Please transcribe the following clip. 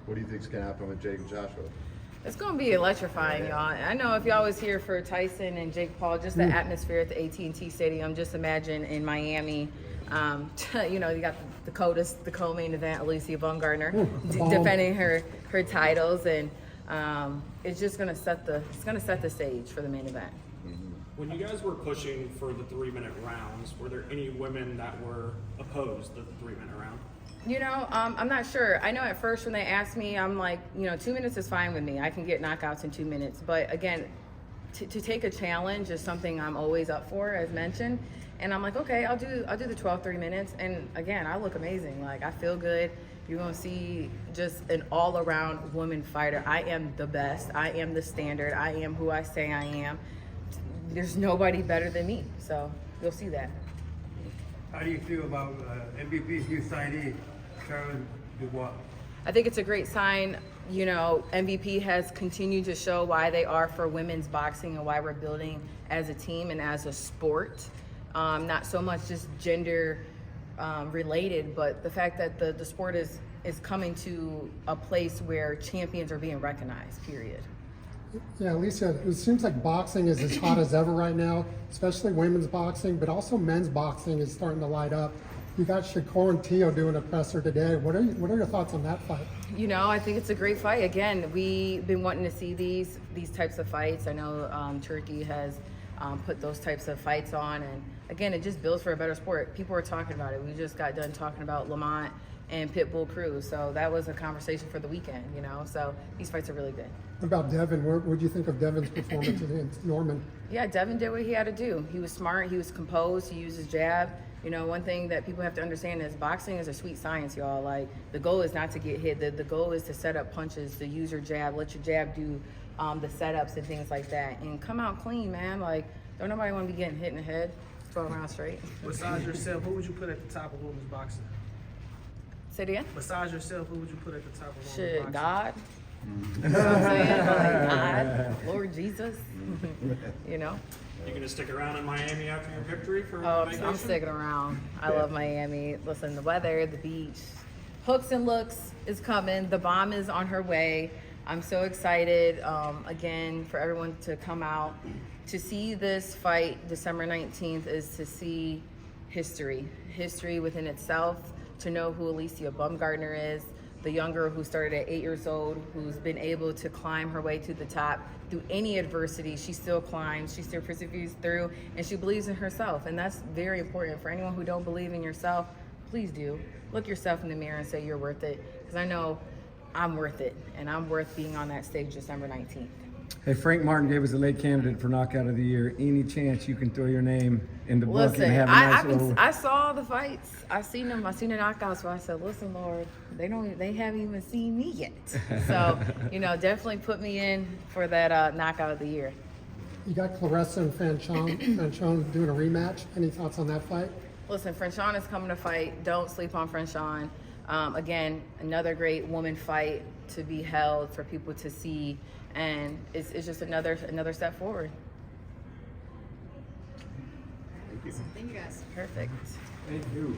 What do you think's gonna happen with Jake and Joshua? It's going to be electrifying, y'all. I know if y'all was here for Tyson and Jake Paul, just the atmosphere at the AT&T Stadium, just imagine in Miami, you know, you got the co-main event, Alycia Baumgardner, defending her titles, and it's just going to set the stage for the main event. When you guys were pushing for the 3-minute rounds, were there any women that were opposed to the 3-minute round? You know, I'm not sure. I know at first when they asked me, I'm like, you know, 2 minutes is fine with me. I can get knockouts in 2 minutes. But again, to take a challenge is something I'm always up for, as mentioned. And I'm like, okay, I'll do the 12 3 minutes. And again, I look amazing. Like, I feel good. You're gonna see just an all-around woman fighter. I am the best. I am the standard. I am who I say I am. There's nobody better than me. So you'll see that. How do you feel about MVP's new signee, Sharon Dubois? I think it's a great sign. You know, MVP has continued to show why they are for women's boxing and why we're building as a team and as a sport. Not so much just gender related, but the fact that the sport is coming to a place where champions are being recognized, period. Yeah, Alycia, it seems like boxing is as hot as ever right now, especially women's boxing, but also men's boxing is starting to light up. You got Shakur and Teo doing a presser today. What are your thoughts on that fight? You know, I think it's a great fight. Again, we've been wanting to see these types of fights. I know Turkey has put those types of fights on, and again, it just builds for a better sport. People are talking about it. We just got done talking about Lamont and Pitbull Cruz, so that was a conversation for the weekend, you know, so these fights are really good. What about Devin? What do you think of Devin's performance against Norman? Yeah, Devin did what he had to do. He was smart, he was composed, he used his jab. You know, one thing that people have to understand is boxing is a sweet science, y'all. Like, the goal is not to get hit. The goal is to set up punches, to use your jab, let your jab do the setups and things like that, and come out clean, man. Like, don't nobody want to be getting hit in the head 12 rounds straight. Besides yourself, who would you put at the top of women's boxing? Say it again? Besides yourself, who would you put at the top of women's Shit, boxing? God. You know what I'm saying? Like, God, Lord Jesus, you know? You gonna stick around in Miami after your victory for Oh, vacation? I'm sticking around. I love Miami. Listen, the weather, the beach, hooks and looks is coming. The bomb is on her way. I'm so excited, again, for everyone to come out. To see this fight December 19th is to see history within itself, to know who Alycia Baumgardner is, the young girl who started at 8 years old, who's been able to climb her way to the top through any adversity. She still climbs, she still perseveres through, and she believes in herself. And that's very important. For anyone who don't believe in yourself, please do. Look yourself in the mirror and say you're worth it. Because I know I'm worth it, and I'm worth being on that stage December 19th. Hey, Frank Martin gave us a late candidate for Knockout of the Year. Any chance you can throw your name in the book and have a nice little... I saw the fights. I seen them. I seen the knockouts. So I said, "Listen, Lord, they haven't even seen me yet." So, you know, definitely put me in for that Knockout of the Year. You got Claressa and Franchon doing a rematch. Any thoughts on that fight? Listen, Franchon is coming to fight. Don't sleep on Franchon. Again, another great woman fight to be held for people to see, and it's just another step forward. Thank you. Thank you guys. Perfect. Thank you.